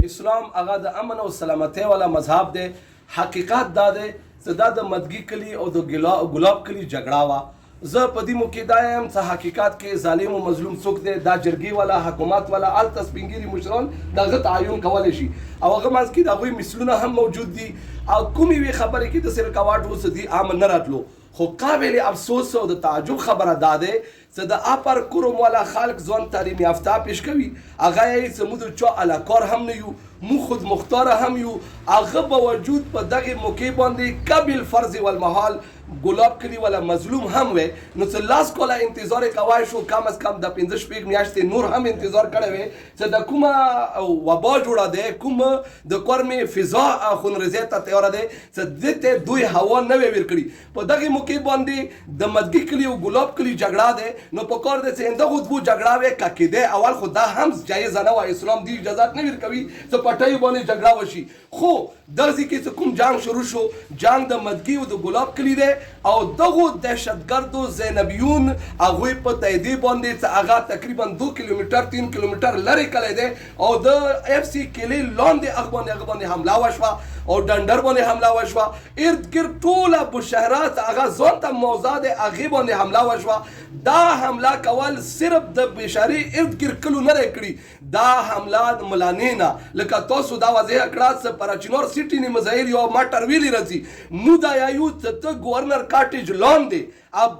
اسلام هغه د امن او سلامتۍ والا مذهب دی. حقیقت دا دی چې دا د مدګي کلي او د ګلاب کلي جګړه وه. زه په دې موقع دا یم چې حقیقت کې ظالم او مظلوم څوک دی، دا جرګې والا حکومت والا هلته سپین ږیري مشران د هغه تعین کولی شي او هغه منځ کې د هغوی مثلونه هم موجود دي او کومې یوې خبرې کې د سرکواټ اوس دي امن نه راتلو. خو قابل افسوس او د تعجب خبره دا دی چې د اپر کوروم والا خلق ځوان تعلیم یافته پیش کوي، هغه یې چې موږ چا علاکار هم نه یو، موږ خود مختاره هم یو، هغه باوجود په دغه موقع باندې قبل فرض والمحال ګلاب کلي والا مظلوم هم وی. نو چې لاس کوله انتظار یې کوای شو، کم از کم د 15 شپږ میاشتې نور هم انتظار کړی وی چې د کومه وبا جوړه دی، کوم د کورمې فضا خونریزۍ ته تیاره دی چې دې ته دوی هوا نه وی ورکړي. په دغه موقع باندې د مدګي کلي او ګلاب کلي جګړه دی. نو په کار دی چې دغه دوه جګړه وی که کېدی اول خو دا هم جایزه نه وه، اسلام دې اجازت نه ورکوي چې پټیو باندې جګړه وشي. خو دغه ځای کې چې کوم جنګ شروع شو، جنګ د مدګي او د ګلاب کلي دی او دغو دهشتګردو زینبیون هغوی په تاییدې باندې چې هغه تقریبا 2 کیلومتر 3 کیلومتر لرې کلی دی او د اف سی کلي لاندې هغه باندې حمله وشوه او ډنډر باندې حمله وشوه. ارد ګرد ټوله بشهرات هغه ځان ته موضع دی، هغې باندې حمله وشوه. دا حمله کول صرف د بشاري ارد ګرد کلو نه دی کړي، دا حمله د ملانې نه لکه تاسو دا واضح کړه چې پراچینور سیټي نه مظاهر یو ماټر ویلی راځي مو دا یایو چې ته ګورنر کاټیج لاندې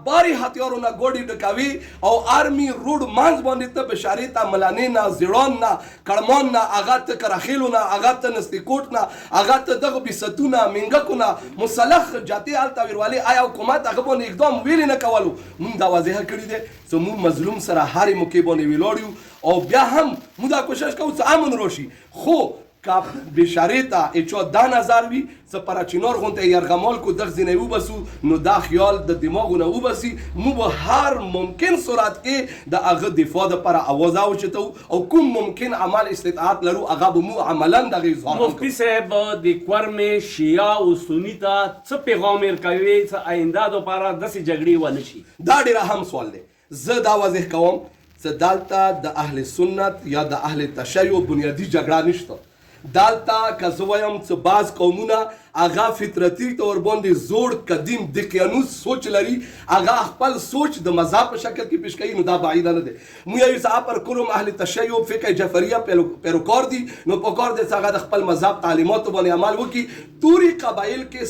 باری هتیارونه ګوډې ډکوي او آرمي روډ منځ باندې ته بشاري ته ملانې نه، زیړان نه، کړمان نه، هغه ته کرخیلو نه، هغه ته نستیکوټ نه، هغه ته دغه بیستونه منګکونه مسلخ جاتې هلته ویروالي آیا حکومت هغه باندې اقدام ویلې نه کولو. مونږ دا واضحه کړي دی چې مونږ مظلوم سره هرې موقع باندې ولاړ یو او بیا هم مونږ دا کوشش کوو چې امن راشي. خو که بشارې ته اچا دا نظر وي چې پراچینار غونته یرغمال کو دغه ځینې وبسو، نو دا خیال د دماغونه وبسي مو به هر ممکن صورت کې د هغه دفاع دپاره اواز اوچتو او کوم ممکن عمل استطاعت لرو هغه به مو عملا دغه اظهار کوو. مفتي صاحب د کورمې شیعه او سني ته څه پیغام ورکوي چې آینده دپاره داسې جګړې ونه شي؟ دا ډېر اهم سوال دی. زه دا واضح کوم چې دلته د اهل سنت یا د اهل تشیع بنیادي جګړه نشته. دلته که زه وایم چې بعض قومونه هغه فطرتي طور باندې زوړ قدیم دقیانوس سوچ لري، هغه خپل سوچ د مذهب په شکل کې پیش کوي، نو دا بعیده نه دی. مو یو څه اپر کوروم اهل تشیع فقه جعفریه پیروکار دي، نو په کار دی چې هغه د خپل مذهب تعلیماتو باندې عمل وکړي. توري قبایل کې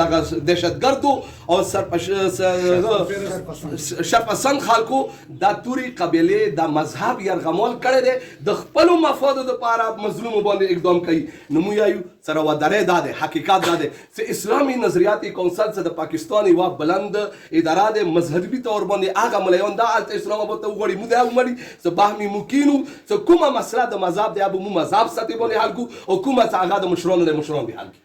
دغه دهشتګردو او شرپسند خلکو دا توري قبیلې د مذهب یرغمال کړی دی، د خپلو مفادو دپاره مظلومو باندې اقدام کوي. نو مو یایو سره ودرې دا دی، حقیقت دا دی چې اسلامي نظریاتي کونسل چې د پاکستان یوه بلند اداره دی مذهبي طور باندې هغه ملیان دا هلته اسلام آباد ته وغواړي موږ دا ومني چې بهمې مو کینو چې کومه مسله د مذهب دی هغه به مو مذهب سطحې باندې حل کړو او کومه چې هغه د مشرانو دی مشران به حل کړي.